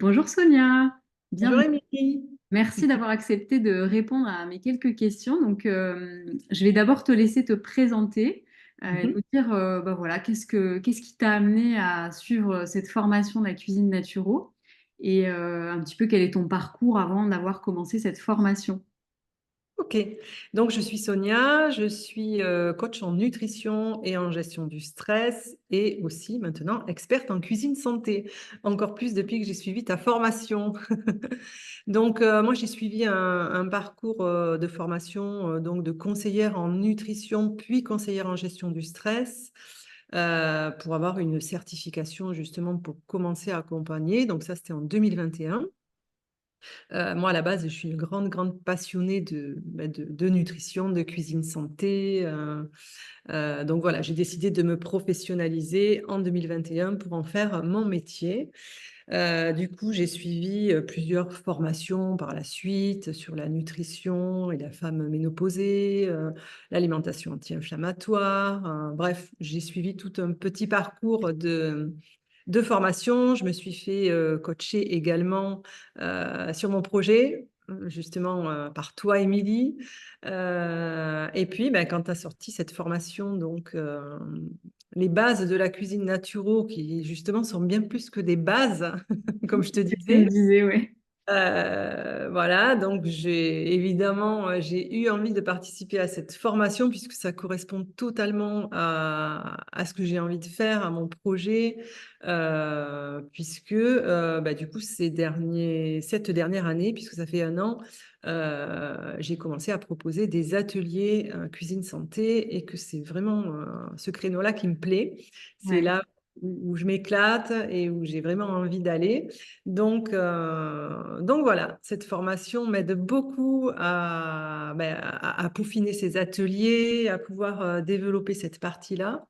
Bonjour Sonia, Bonjour bienvenue. Émilie. Merci d'avoir accepté de répondre à mes quelques questions. Je vais d'abord te laisser te présenter, Mhm. nous dire, voilà, qu'est-ce qui t'a amené à suivre cette formation de la cuisine naturo et un petit peu quel est ton parcours avant d'avoir commencé cette formation. Ok, donc je suis Sonia, je suis coach en nutrition et en gestion du stress et aussi maintenant experte en cuisine santé, encore plus depuis que j'ai suivi ta formation. Donc moi j'ai suivi un parcours de formation donc de conseillère en nutrition puis conseillère en gestion du stress pour avoir une certification justement pour commencer à accompagner. Donc ça c'était en 2021. Moi, à la base, je suis une grande passionnée de nutrition, de cuisine santé. Donc voilà, j'ai décidé de me professionnaliser en 2021 pour en faire mon métier. Du coup, j'ai suivi plusieurs formations par la suite sur la nutrition et la femme ménopausée, l'alimentation anti-inflammatoire. Bref, j'ai suivi tout un petit parcours de formation. Je me suis fait coacher également sur mon projet, justement par toi, Émilie. Et puis, ben, quand tu as sorti cette formation, donc les bases de la cuisine naturo, qui justement sont bien plus que des bases, comme je te Tu me disais. disais, ouais. Voilà, donc j'ai eu envie de participer à cette formation puisque ça correspond totalement à ce que j'ai envie de faire, à mon projet, puisque bah, du coup cette dernière année, puisque ça fait un an, j'ai commencé à proposer des ateliers cuisine santé et que c'est vraiment ce créneau-là qui me plaît. C'est Ouais. là où je m'éclate et où j'ai vraiment envie d'aller. Donc voilà, cette formation m'aide beaucoup à peaufiner ces ateliers, à pouvoir développer cette partie-là.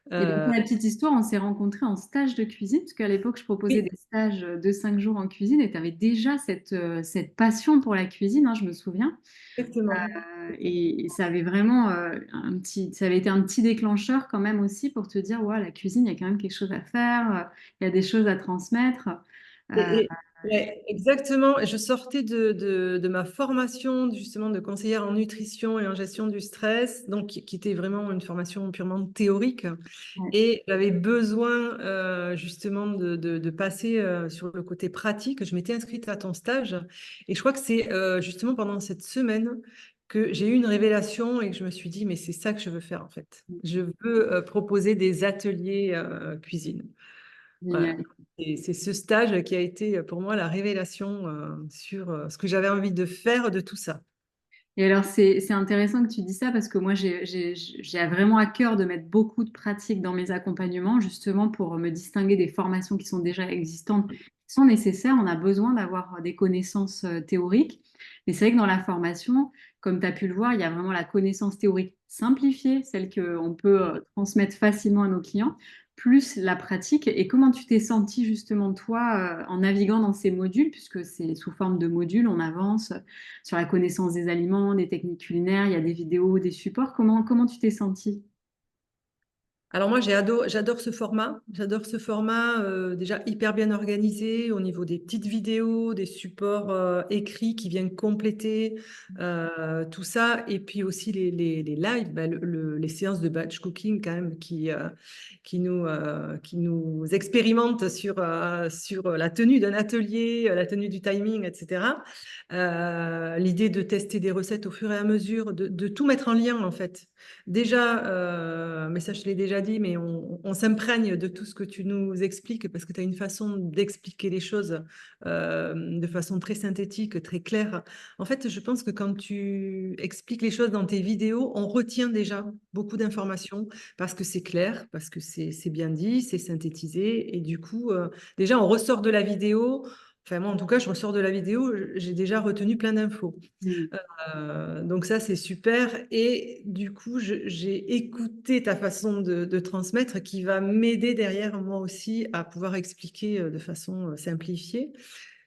Et donc, Euh, pour la petite histoire, on s'est rencontrés en stage de cuisine, parce qu'à l'époque, je proposais oui, des stages de 5 jours en cuisine, et tu avais déjà cette passion pour la cuisine, hein, je me souviens. exactement. Et ça avait vraiment ça avait été un petit déclencheur quand même aussi pour te dire, ouais, la cuisine, il y a quand même quelque chose à faire, il y a des choses à transmettre. Euh, Ouais, exactement. Je sortais de ma formation justement de conseillère en nutrition et en gestion du stress, donc qui était vraiment une formation purement théorique. ouais. Et j'avais besoin justement de passer sur le côté pratique. Je m'étais inscrite à ton stage et je crois que c'est justement pendant cette semaine que j'ai eu une révélation et que je me suis dit, mais c'est ça que je veux faire en fait. Je veux proposer des ateliers cuisine. Voilà. Génial. Et c'est ce stage qui a été pour moi la révélation sur ce que j'avais envie de faire de tout ça. Et alors, c'est intéressant que tu dis ça parce que moi, j'ai vraiment à cœur de mettre beaucoup de pratique dans mes accompagnements, justement pour me distinguer des formations qui sont déjà existantes, qui sont nécessaires. On a besoin d'avoir des connaissances théoriques. Mais c'est vrai que dans la formation, comme tu as pu le voir, il y a vraiment la connaissance théorique simplifiée, celle qu'on peut transmettre facilement à nos clients, plus la pratique. Et comment tu t'es senti justement toi en naviguant dans ces modules, puisque c'est sous forme de modules, on avance sur la connaissance des aliments, des techniques culinaires, il y a des vidéos, des supports. Comment tu t'es sentie? Alors moi, j'adore ce format. J'adore ce format déjà hyper bien organisé au niveau des petites vidéos, des supports écrits qui viennent compléter tout ça. Et puis aussi les lives, bah, les séances de batch cooking quand même qui nous expérimentent sur la tenue d'un atelier, la tenue du timing, etc. L'idée de tester des recettes au fur et à mesure, de tout mettre en lien en fait. Déjà, mais ça je l'ai déjà dit, mais on s'imprègne de tout ce que tu nous expliques parce que tu as une façon d'expliquer les choses de façon très synthétique, très claire. En fait, je pense que quand tu expliques les choses dans tes vidéos, on retient déjà beaucoup d'informations parce que c'est clair, parce que c'est bien dit, c'est synthétisé. Et du coup, déjà, on ressort de la vidéo. Enfin, moi, en tout cas, je ressors de la vidéo, j'ai déjà retenu plein d'infos. Mm. Donc ça, c'est super. Et du coup, j'ai écouté ta façon de transmettre qui va m'aider derrière moi aussi à pouvoir expliquer de façon simplifiée.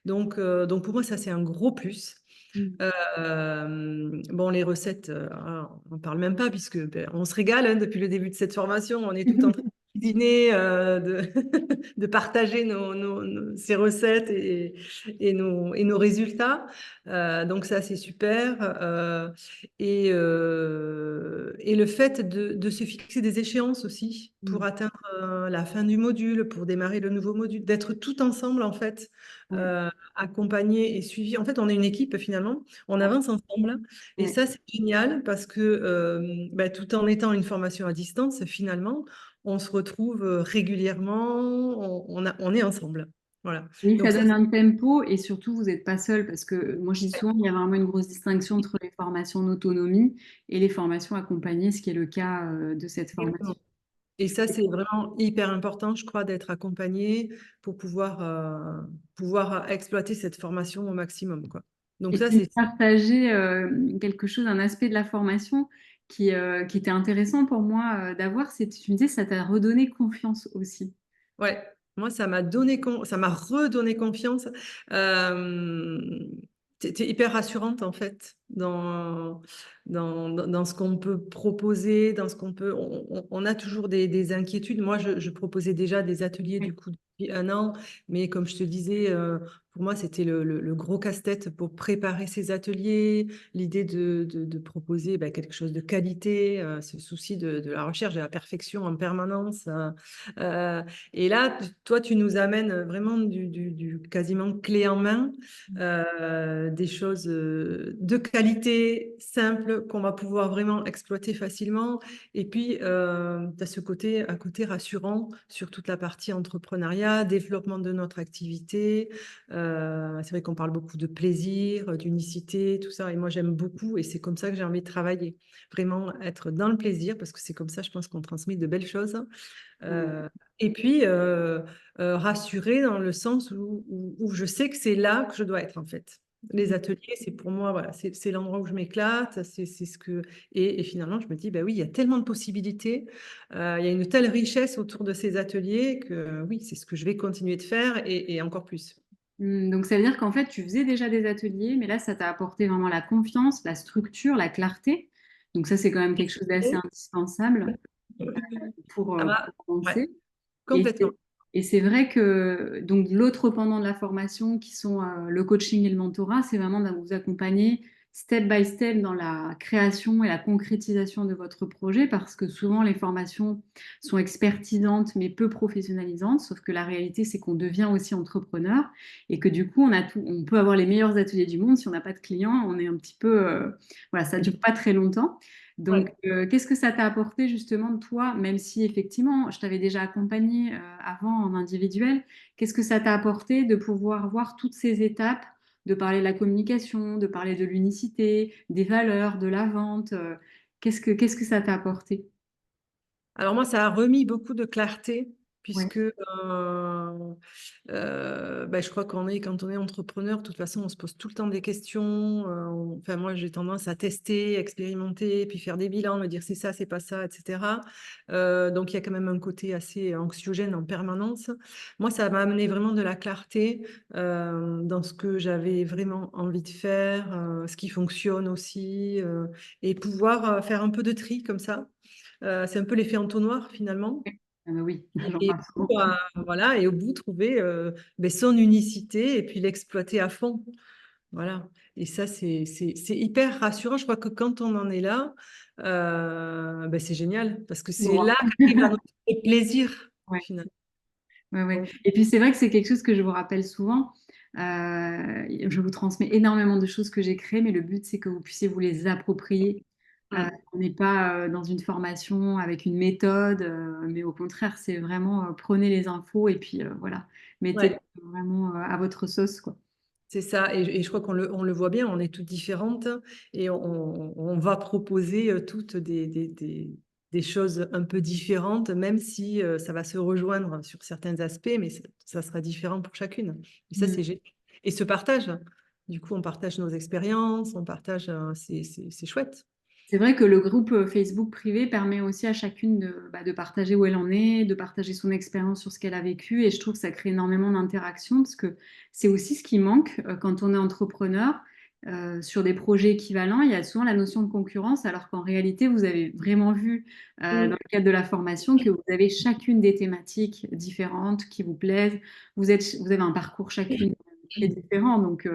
Donc pour moi, ça, c'est un gros plus. Mm. Bon, les recettes, on n'en parle même pas puisque ben, on se régale hein, depuis le début de cette formation. On est tout en train de cuisiner, de partager ces recettes et nos résultats. Donc ça, c'est super. Et le fait de se fixer des échéances aussi pour Mm. atteindre la fin du module, pour démarrer le nouveau module, d'être tout ensemble en fait, Ouais, accompagnés et suivis. En fait, on est une équipe finalement, on ouais, avance ensemble. Et ouais. ça, c'est génial parce que tout en étant une formation à distance, finalement, on se retrouve régulièrement, on est ensemble. Voilà. Oui, Donc ça ça, donne un tempo et surtout, vous n'êtes pas seul parce que moi, je dis souvent, il y a vraiment une grosse distinction entre les formations en autonomie et les formations accompagnées, ce qui est le cas de cette formation. exactement. Et ça, c'est vraiment hyper important, je crois, d'être accompagné pour pouvoir exploiter cette formation au maximum, quoi. Donc Et ça, tu me c'est partageais quelque chose, un aspect de la formation qui était intéressant pour moi d'avoir, c'est tu me disais, ça t'a redonné confiance aussi. ouais, moi, ça m'a redonné confiance. Euh, T'es hyper rassurante, en fait, dans ce qu'on peut proposer, dans ce qu'on peut. On a toujours des inquiétudes. Moi, je proposais déjà des ateliers, du Oui. coup, depuis un an, mais comme je te disais, pour moi, c'était le gros casse-tête pour préparer ces ateliers, l'idée de proposer quelque chose de qualité, ce souci de la recherche, de la perfection en permanence. Euh, et là, toi, tu nous amènes vraiment du quasiment clé en main, des choses de qualité, simples, qu'on va pouvoir vraiment exploiter facilement. Et puis, tu as ce côté, à côté rassurant sur toute la partie entrepreneuriat, développement de notre activité. C'est vrai qu'on parle beaucoup de plaisir, d'unicité, tout ça. Et moi, j'aime beaucoup et c'est comme ça que j'ai envie de travailler. Vraiment être dans le plaisir parce que c'est comme ça, je pense qu'on transmet de belles choses. Ouais. Euh, et puis, rassurer dans le sens où je sais que c'est là que je dois être, en fait. Les ateliers, c'est pour moi, voilà, c'est l'endroit où je m'éclate, c'est ce que... Et finalement, je me dis, bah oui, il y a tellement de possibilités, il y a une telle richesse autour de ces ateliers que oui, c'est ce que je vais continuer de faire et encore plus. Donc, ça veut dire qu'en fait, tu faisais déjà des ateliers, mais là, ça t'a apporté vraiment la confiance, la structure, la clarté. Donc, ça, c'est quand même quelque chose d'assez indispensable Ça pour va, ouais, avancer. Et complètement. et c'est vrai que donc l'autre pendant de la formation qui sont le coaching et le mentorat, c'est vraiment de vous accompagner step by step dans la création et la concrétisation de votre projet parce que souvent les formations sont expertisantes mais peu professionnalisantes, sauf que la réalité c'est qu'on devient aussi entrepreneur et que du coup on peut avoir les meilleurs ateliers du monde si on n'a pas de clients, on est un petit peu voilà, ça dure pas très longtemps. Donc, Ouais. qu'est-ce que ça t'a apporté justement de toi, même si effectivement je t'avais déjà accompagné avant en individuel, qu'est-ce que ça t'a apporté de pouvoir voir toutes ces étapes, de parler de la communication, de parler de l'unicité, des valeurs, de la vente, qu'est-ce que ça t'a apporté? Alors moi, ça a remis beaucoup de clarté Ouais. puisque je crois quand on est entrepreneur, de toute façon, on se pose tout le temps des questions. Enfin, moi, j'ai tendance à tester, expérimenter, puis faire des bilans, me dire c'est ça, c'est pas ça, etc. Donc, il y a quand même un côté assez anxiogène en permanence. Moi, ça m'a amené vraiment de la clarté dans ce que j'avais vraiment envie de faire, ce qui fonctionne aussi, et pouvoir faire un peu de tri comme ça. C'est un peu l'effet entonnoir finalement. Ah bah oui, j'en Et parle souvent. voilà, et au bout, trouver son unicité et puis l'exploiter à fond. Voilà. Et ça, c'est hyper rassurant. Je crois que quand on en est là, c'est génial parce que c'est Bon. là qu'arrive notre plaisir Ouais. finalement. Ouais, ouais. Donc, Et puis c'est vrai que c'est quelque chose que je vous rappelle souvent. Je vous transmets énormément de choses que j'ai créées, mais le but c'est que vous puissiez vous les approprier. mm, On n'est pas dans une formation avec une méthode, mais au contraire, c'est vraiment prenez les infos et puis voilà, mettez-les ouais. vraiment à votre sauce, quoi. C'est ça, et je crois on le voit bien, on est toutes différentes et on va proposer toutes des choses un peu différentes, même si ça va se rejoindre sur certains aspects, mais ça sera différent pour chacune. Et ça, Mm. c'est génial. Et ce partage, du coup, on partage nos expériences, on partage, c'est chouette. C'est vrai que le groupe Facebook privé permet aussi à chacune de partager où elle en est, de partager son expérience sur ce qu'elle a vécu. Et je trouve que ça crée énormément d'interactions parce que c'est aussi ce qui manque quand on est entrepreneur. sur des projets équivalents, il y a souvent la notion de concurrence, alors qu'en réalité, vous avez vraiment vu dans Mm. le cadre de la formation que vous avez chacune des thématiques différentes qui vous plaisent. Vous avez un parcours chacune qui est différent, donc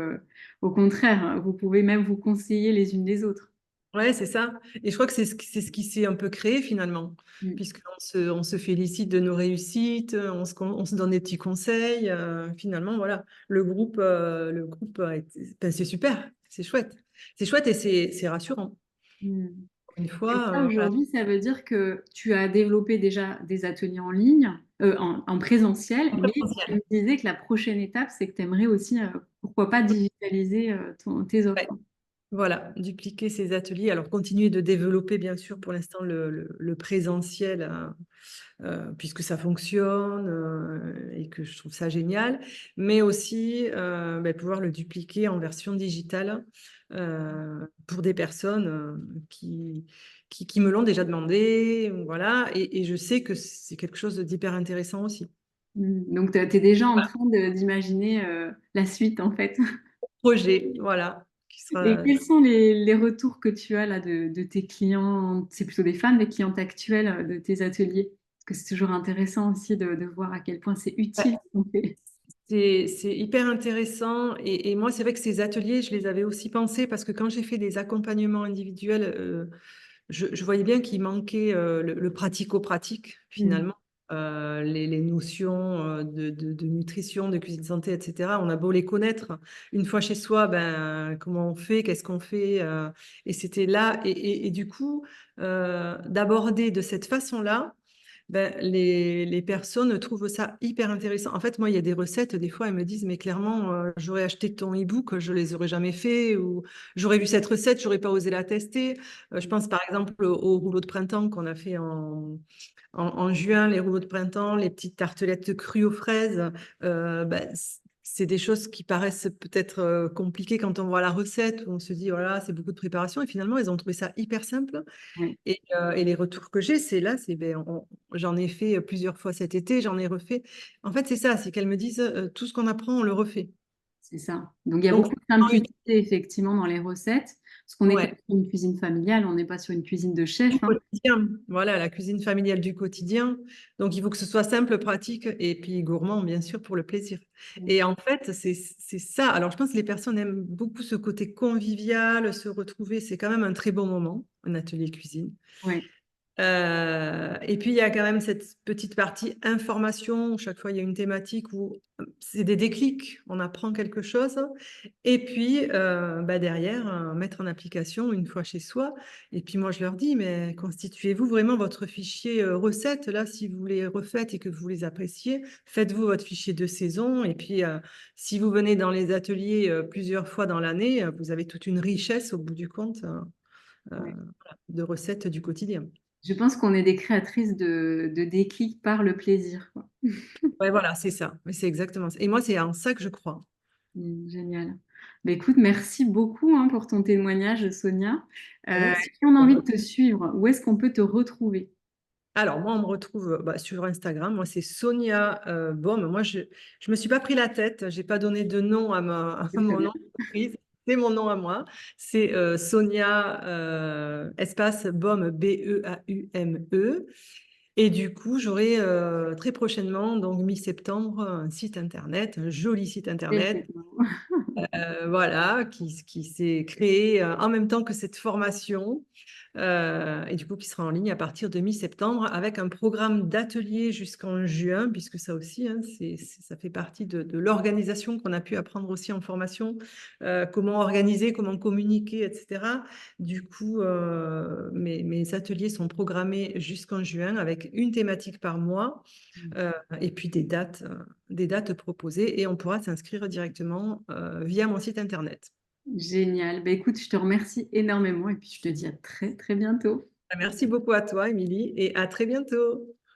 au contraire, vous pouvez même vous conseiller les unes des autres. Ouais, c'est ça. Et je crois que c'est ce qui s'est un peu créé finalement, Mm. puisqu'on se félicite de nos réussites, on se donne des petits conseils. Finalement, voilà, le groupe ben, c'est super, c'est chouette. C'est chouette et c'est rassurant. Mm. Une Et ça, fois, voilà. aujourd'hui, ça veut dire que tu as développé déjà des ateliers en ligne, en présentiel, mais tu me disais que la prochaine étape, c'est que tu aimerais aussi, pourquoi pas, digitaliser tes offres. Ouais. Voilà, dupliquer ces ateliers. Alors, continuer de développer, bien sûr, pour l'instant, le présentiel, puisque ça fonctionne et que je trouve ça génial, mais aussi ben, pouvoir le dupliquer en version digitale pour des personnes qui me l'ont déjà demandé. Voilà, et je sais que c'est quelque chose d'hyper intéressant aussi. Donc, tu es déjà en train d'imaginer la suite, en fait. Projet, voilà, qui Et sera quels sont les retours que tu as là de tes clients? C'est plutôt des femmes, des clientes actuelles de tes ateliers? Parce que c'est toujours intéressant aussi de voir à quel point c'est utile ce qu'on fait. C'est hyper intéressant et moi, c'est vrai que ces ateliers, je les avais aussi pensés parce que quand j'ai fait des accompagnements individuels, je voyais bien qu'il manquait le pratico-pratique Mm. finalement. Les notions de nutrition, de cuisine santé, etc. On a beau les connaître, une fois chez soi, ben, comment on fait, qu'est-ce qu'on fait, et c'était là. Et du coup, d'aborder de cette façon-là, ben, les personnes trouvent ça hyper intéressant. En fait, moi, il y a des recettes, des fois, elles me disent, mais clairement, j'aurais acheté ton e-book, je les aurais jamais fait, ou j'aurais vu cette recette, j'aurais pas osé la tester. Je pense par exemple au rouleau de printemps qu'on a fait en juin, les rouleaux de printemps, les petites tartelettes crues aux fraises. Ben, c'est des choses qui paraissent peut-être compliquées quand on voit la recette, où on se dit, voilà, c'est beaucoup de préparation, et finalement, elles ont trouvé ça hyper simple. Ouais, Et les retours que j'ai, c'est là, ben, j'en ai fait plusieurs fois cet été, j'en ai refait. En fait, c'est ça, c'est qu'elles me disent tout ce qu'on apprend, on le refait. c'est ça. Donc, il y a Donc, beaucoup de simplicité effectivement dans les recettes, parce qu'on est quand ouais, même sur une cuisine familiale, on n'est pas sur une cuisine de du chef, hein. quotidien, voilà, la cuisine familiale du quotidien. Donc, il faut que ce soit simple, pratique et puis gourmand, bien sûr, pour le plaisir. Et en fait, c'est ça. Alors, je pense que les personnes aiment beaucoup ce côté convivial, se retrouver. C'est quand même un très bon moment, un atelier cuisine. Ouais, Et puis, il y a quand même cette petite partie information, où chaque fois, il y a une thématique où c'est des déclics, on apprend quelque chose. Et puis, bah, derrière, mettre en application une fois chez soi. Et puis, moi, je leur dis, mais constituez-vous vraiment votre fichier recette. Là, si vous les refaites et que vous les appréciez, faites-vous votre fichier de saison. Et puis, si vous venez dans les ateliers plusieurs fois dans l'année, vous avez toute une richesse au bout du compte ouais. de recettes du quotidien. Je pense qu'on est des créatrices de déclics par le plaisir, quoi. Ouais, voilà, c'est ça. Mais c'est exactement ça. Et moi, c'est en ça que je crois. Génial. Bah, écoute, merci beaucoup hein, pour ton témoignage, Sonia. Merci. Si on a envie de te suivre, où est-ce qu'on peut te retrouver? Alors, moi, on me retrouve bah, sur Instagram. Moi, c'est Sonia Baum. Moi, je ne me suis pas pris la tête. Je n'ai pas donné de nom à C'est très mon bien. nom d'entreprise. C'est mon nom à moi. C'est Sonia espace Baum, Beuame. Et du coup, j'aurai très prochainement, donc mi-septembre, un site internet, un joli site internet Exactement. voilà, qui s'est créé en même temps que cette formation et du coup qui sera en ligne à partir de mi-septembre avec un programme d'atelier jusqu'en juin, puisque ça aussi, hein, ça fait partie de l'organisation qu'on a pu apprendre aussi en formation, comment organiser, comment communiquer, etc. Du coup, mes ateliers sont programmés jusqu'en juin avec une thématique par mois et puis des dates proposées et on pourra s'inscrire directement via mon site internet. Génial. Bah, écoute, je te remercie énormément et puis je te dis à très très bientôt. Merci beaucoup à toi, Émilie, et à très bientôt.